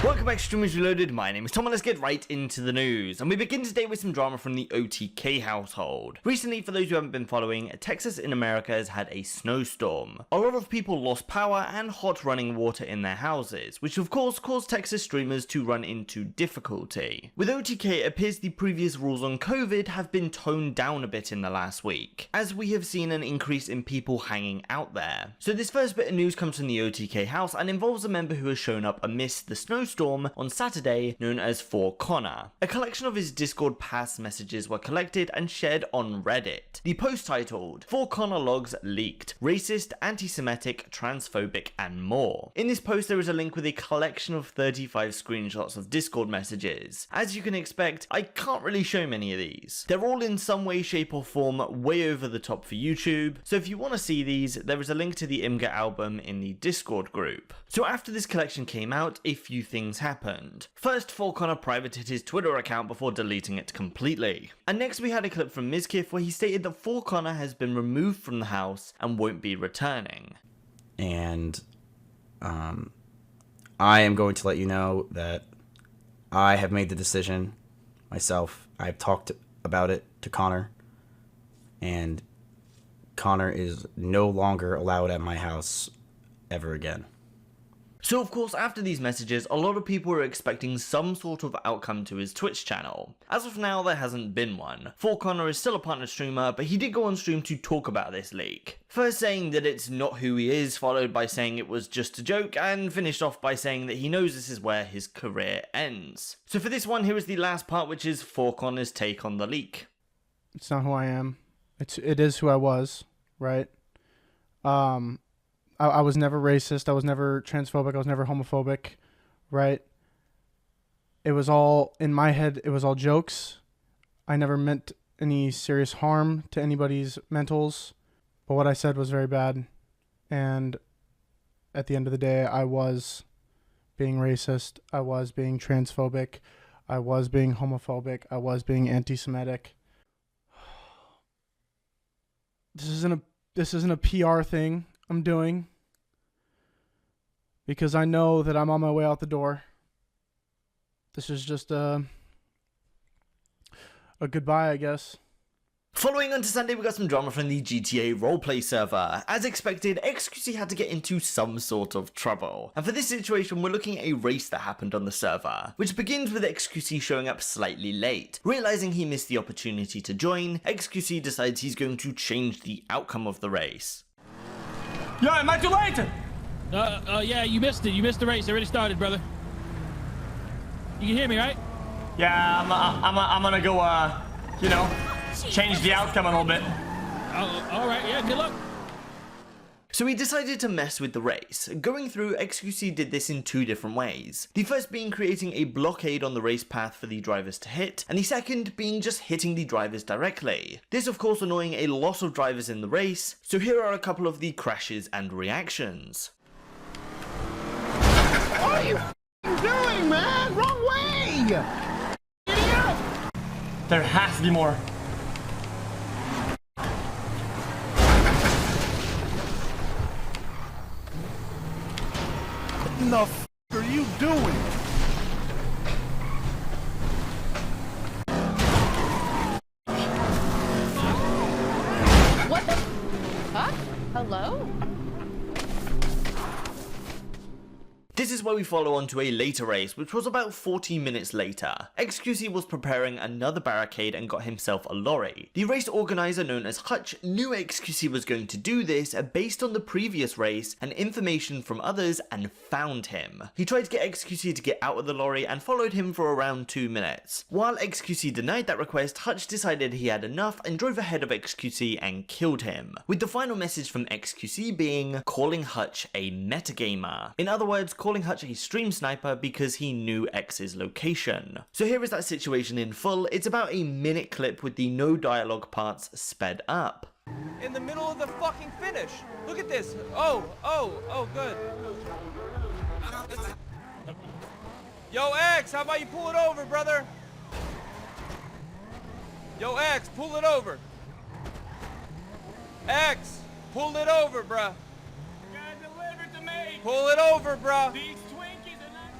Welcome back to Streamers Reloaded, my name is Tom and let's get right into the news. And we begin today with some drama from the OTK household. Recently, for those who haven't been following, Texas in America has had a snowstorm. A lot of people lost power and hot running water in their houses, which of course caused Texas streamers to run into difficulty. With OTK, it appears the previous rules on COVID have been toned down a bit in the last week, as we have seen an increase in people hanging out there. So this first bit of news comes from the OTK house and involves a member who has shown up amidst the snowstorm on Saturday, known as For Connor. A collection of his Discord past messages were collected and shared on Reddit. The post titled, For Connor logs leaked, racist, anti-Semitic, transphobic, and more. In this post there is a link with a collection of 35 screenshots of Discord messages. As you can expect, I can't really show many of these. They're all in some way, shape or form way over the top for YouTube, so if you want to see these, there is a link to the Imga album in the Discord group. So after this collection came out, a few things happened. First, For Connor privated his Twitter account before deleting it completely. And next we had a clip from MizKif where he stated that For Connor has been removed from the house and won't be returning. And I am going to let you know that I have made the decision myself. I've talked about it to Connor, and Connor is no longer allowed at my house ever again. So of course, after these messages, a lot of people were expecting some sort of outcome to his Twitch channel. As of now, there hasn't been one. For Connor is still a partner streamer, but he did go on stream to talk about this leak. First saying that it's not who he is, followed by saying it was just a joke, and finished off by saying that he knows this is where his career ends. So for this one, here is the last part, which is For Connor's take on the leak. It's not who I am. It is who I was, right? I was never racist. I was never transphobic. I was never homophobic, right? It was all, in my head, it was all jokes. I never meant any serious harm to anybody's mentals, but what I said was very bad. And at the end of the day, I was being racist. I was being transphobic. I was being homophobic. I was being anti-Semitic. This isn't a PR thing I'm doing, because I know that I'm on my way out the door. This is just a goodbye, I guess. Following on to Sunday, we got some drama from the GTA roleplay server. As expected, xQc had to get into some sort of trouble. And for this situation, we're looking at a race that happened on the server, which begins with xQc showing up slightly late. Realizing he missed the opportunity to join, xQc decides he's going to change the outcome of the race. Yeah, am I too late? Yeah, you missed it. You missed the race. It already started, brother. You can hear me, right? Yeah, I'm gonna go, you know, change the outcome a little bit. Oh, all right. Yeah, good luck. So he decided to mess with the race. Going through, xQc did this in two different ways. The first being creating a blockade on the race path for the drivers to hit, and the second being just hitting the drivers directly. This of course annoying a lot of drivers in the race, so here are a couple of the crashes and reactions. What are you doing, man? Wrong way! Idiot! There has to be more. What the f are you doing? What the fuck? Hello? This is where we follow on to a later race, which was about 40 minutes later. xQc was preparing another barricade and got himself a lorry. The race organizer known as Hutch knew xQc was going to do this based on the previous race and information from others and found him. He tried to get xQc to get out of the lorry and followed him for around 2 minutes. While xQc denied that request, Hutch decided he had enough and drove ahead of xQc and killed him, with the final message from xQc being calling Hutch a metagamer. In other words, calling Hutch a stream sniper because he knew X's location. So here is that situation in full. It's about a minute clip with the no dialogue parts sped up. In the middle of the fucking finish. Look at this. Oh, good. Yo, X, how about you pull it over, brother? Yo, X, pull it over. X, pull it over, bruh. You gotta deliver to me. Pull it over, bruh. These Twinkies are not...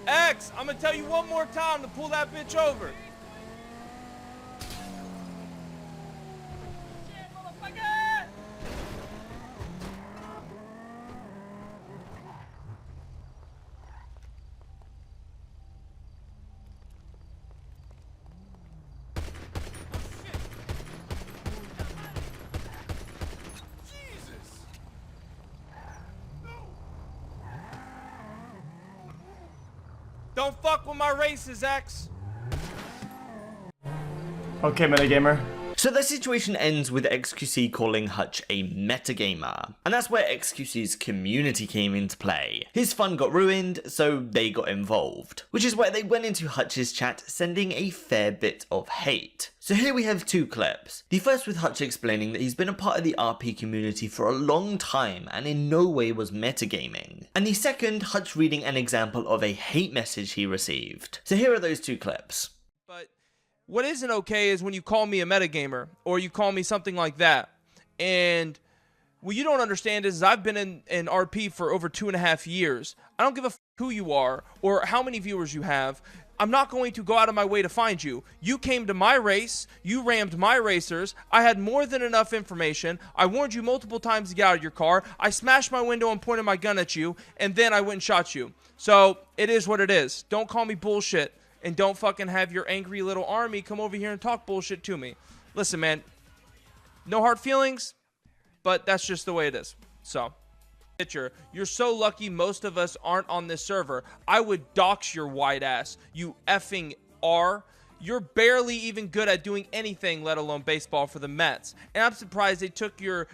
X, I'm gonna tell you one more time to pull that bitch over. Shit, motherfucker! Don't fuck with my races, X. Okay, MetaGamer. So the situation ends with xQc calling Hutch a MetaGamer, and that's where xQc's community came into play. His fun got ruined, so they got involved, which is where they went into Hutch's chat sending a fair bit of hate. So here we have two clips. The first with Hutch explaining that he's been a part of the RP community for a long time and in no way was metagaming. And the second, Hutch reading an example of a hate message he received. So here are those two clips. But what isn't okay is when you call me a metagamer or you call me something like that. And what you don't understand is I've been in RP for over 2.5 years. I don't give a f who you are or how many viewers you have. I'm not going to go out of my way to find you. You came to my race, you rammed my racers, I had more than enough information, I warned you multiple times to get out of your car, I smashed my window and pointed my gun at you, and then I went and shot you. So, it is what it is. Don't call me bullshit, and don't fucking have your angry little army come over here and talk bullshit to me. Listen, man, no hard feelings, but that's just the way it is. So... You're so lucky most of us aren't on this server. I would dox your white ass, you effing are. You're barely even good at doing anything, let alone baseball for the Mets. And I'm surprised they took your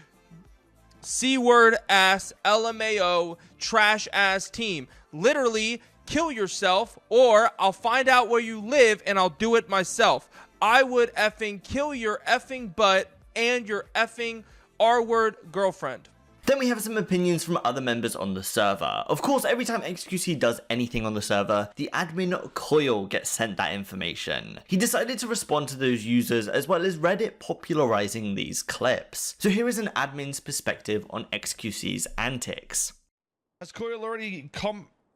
C-word ass, LMAO, trash ass team. Literally, kill yourself or I'll find out where you live and I'll do it myself. I would effing kill your effing butt and your effing R-word girlfriend. Then we have some opinions from other members on the server. Of course, every time xQc does anything on the server, the admin Koil gets sent that information. He decided to respond to those users as well as Reddit popularizing these clips. So here is an admin's perspective on xQc's antics. As Koil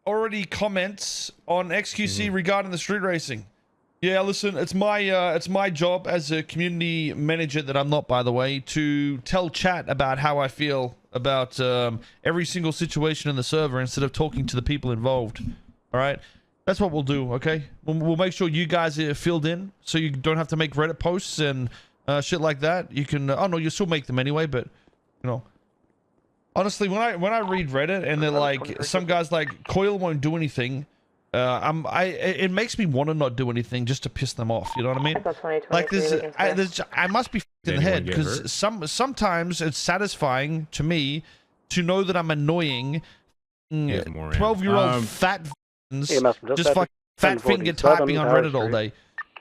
already comments on xQc regarding the street racing. Yeah, listen, it's my job as a community manager that I'm not, by the way, to tell chat about how I feel about every single situation in the server instead of talking to the people involved. All right, that's what we'll do. Okay, we'll make sure you guys are filled in, so you don't have to make Reddit posts and shit like that. You can, oh no, you still make them anyway, but you know, honestly, when I read Reddit and they're like, some guys like Koil won't do anything. It makes me want to not do anything just to piss them off. You know what I mean? Like I must be in the head because sometimes it's satisfying to me to know that I'm annoying 12-year-old fat just fucking fat finger typing on Reddit all day.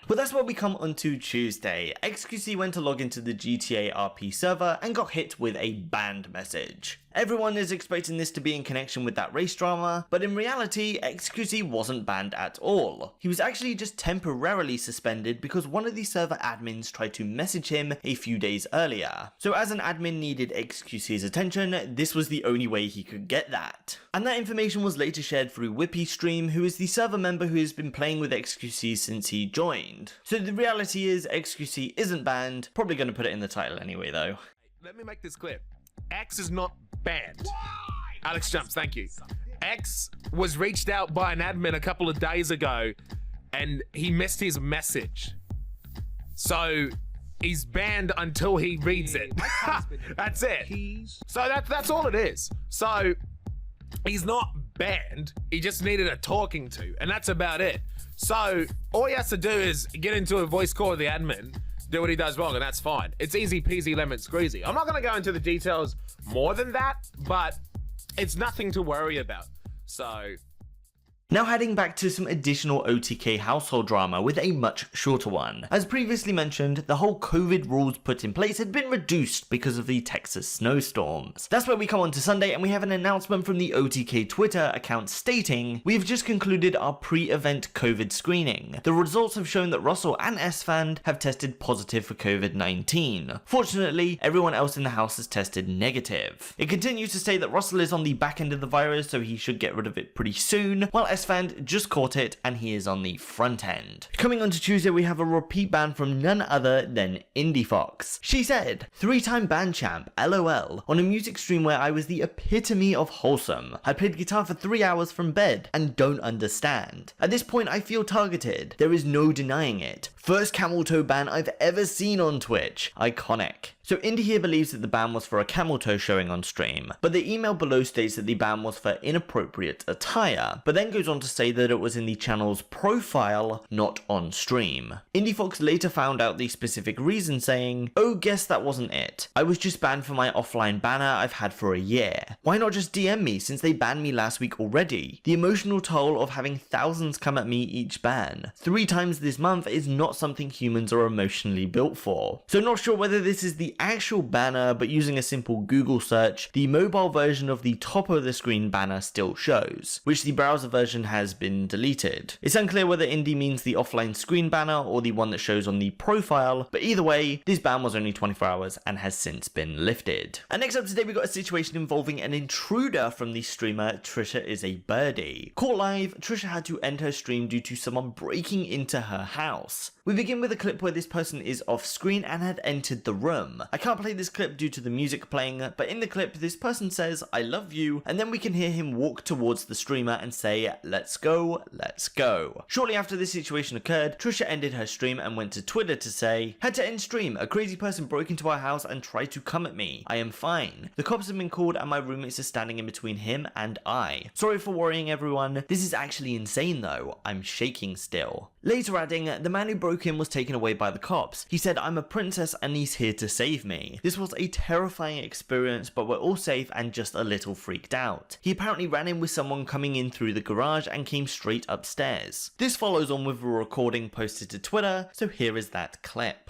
But that's where we come onto Tuesday. xQc went to log into the GTA RP server and got hit with a banned message. Everyone is expecting this to be in connection with that race drama, but in reality, xQc wasn't banned at all. He was actually just temporarily suspended because one of the server admins tried to message him a few days earlier. So as an admin needed xQc's attention, this was the only way he could get that. And that information was later shared through Whippy stream, who is the server member who has been playing with xQc since he joined. So the reality is xQc isn't banned, probably going to put it in the title anyway though. Let me make this clear. X is not banned. Alex Jumps, thank you. X was reached out by an admin a couple of days ago and he missed his message. So he's banned until he reads it. That's it. So that's all it is. So he's not banned. He just needed a talking to, and that's about it. So all he has to do is get into a voice call with the admin, do what he does wrong, and that's fine. It's easy peasy lemon squeezy. I'm not gonna go into the details more than that, but it's nothing to worry about. So Now heading back to some additional OTK household drama with a much shorter one. As previously mentioned, the whole COVID rules put in place had been reduced because of the Texas snowstorms. That's where we come on to Sunday and we have an announcement from the OTK Twitter account stating, "We've just concluded our pre-event COVID screening. The results have shown that Russell and Esfand have tested positive for COVID-19. Fortunately, everyone else in the house has tested negative." It continues to say that Russell is on the back end of the virus, so he should get rid of it pretty soon, while Esfand just caught it and he is on the front end. Coming on to Tuesday, we have a repeat ban from none other than IndieFoxx. She said, "3-time band champ, LOL, on a music stream where I was the epitome of wholesome. I played guitar for 3 hours from bed and don't understand. At this point I feel targeted. There is no denying it. First camel toe ban I've ever seen on Twitch. Iconic." So Indy here believes that the ban was for a camel toe showing on stream, but the email below states that the ban was for inappropriate attire, but then goes on to say that it was in the channel's profile, not on stream. IndieFoxx later found out the specific reason, saying, "Oh, guess that wasn't it. I was just banned for my offline banner I've had for a year. Why not just DM me since they banned me last week already? The emotional toll of having thousands come at me each ban 3 times this month is not something humans are emotionally built for." So not sure whether this is the actual banner, but using a simple Google search, the mobile version of the top of the screen banner still shows, which the browser version has been deleted. It's unclear whether Indy means the offline screen banner or the one that shows on the profile, but either way, this ban was only 24 hours and has since been lifted. And next up today, we got a situation involving an intruder from the streamer TriciaIsABirdy. Caught live, Tricia had to end her stream due to someone breaking into her house. We begin with a clip where this person is off screen and had entered the room. I can't play this clip due to the music playing, but in the clip this person says, "I love you," and then we can hear him walk towards the streamer and say, "Let's go, let's go." Shortly after this situation occurred, Tricia ended her stream and went to Twitter to say, "Had to end stream. A crazy person broke into our house and tried to come at me. I am fine. The cops have been called and my roommates are standing in between him and I. Sorry for worrying everyone. This is actually insane though. I'm shaking still." Later adding, "The man who broke in was taken away by the cops. He said, 'I'm a princess and he's here to save me.' This was a terrifying experience, but we're all safe and just a little freaked out. He apparently ran in with someone coming in through the garage and came straight upstairs." This follows on with a recording posted to Twitter, so here is that clip.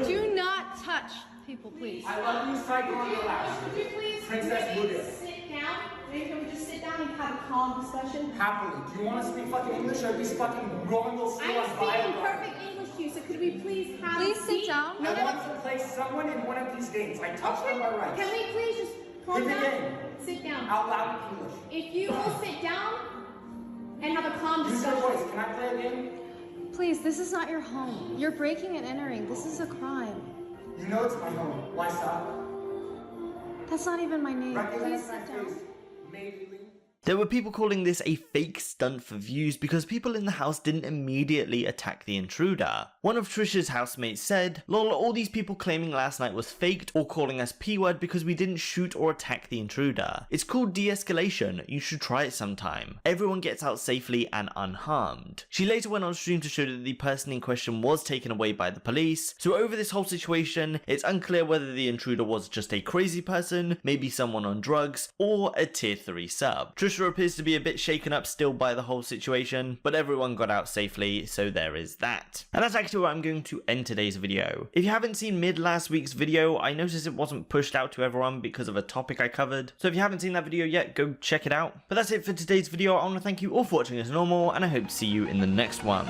Do not touch people, please. I love you, Psycho, on your lap. Could you please Princess Buddha. sit down? Maybe can we just sit down and have a calm discussion? Happily. Do you want to speak fucking English or be fucking rolling those I'm speaking perfect English to you, so could we please have a seat? Sit down. I want to play someone in one of these games. I touched on my rights. Can we please just calm Pick a down? game. Sit down. Out loud in English. If you will sit down and have a calm Use your discussion. voice. Can I play a game? Please, this is not your home. You're breaking and entering. This is a crime. You know it's my home. Why stop? That's not even my name. Please Recognize my sit down. face. Maybe. There were people calling this a fake stunt for views because people in the house didn't immediately attack the intruder. One of Tricia's housemates said, "Lol, all these people claiming last night was faked or calling us P-word because we didn't shoot or attack the intruder. It's called de-escalation, you should try it sometime. Everyone gets out safely and unharmed." She later went on stream to show that the person in question was taken away by the police, so over this whole situation, it's unclear whether the intruder was just a crazy person, maybe someone on drugs, or a tier 3 sub. Tricia appears to be a bit shaken up still by the whole situation, but everyone got out safely, so there is that. And that's actually where I'm going to end today's video. If you haven't seen mid last week's video, I noticed it wasn't pushed out to everyone because of a topic I covered, so if you haven't seen that video yet, go check it out. But that's it for today's video. I want to thank you all for watching as normal, and I hope to see you in the next one.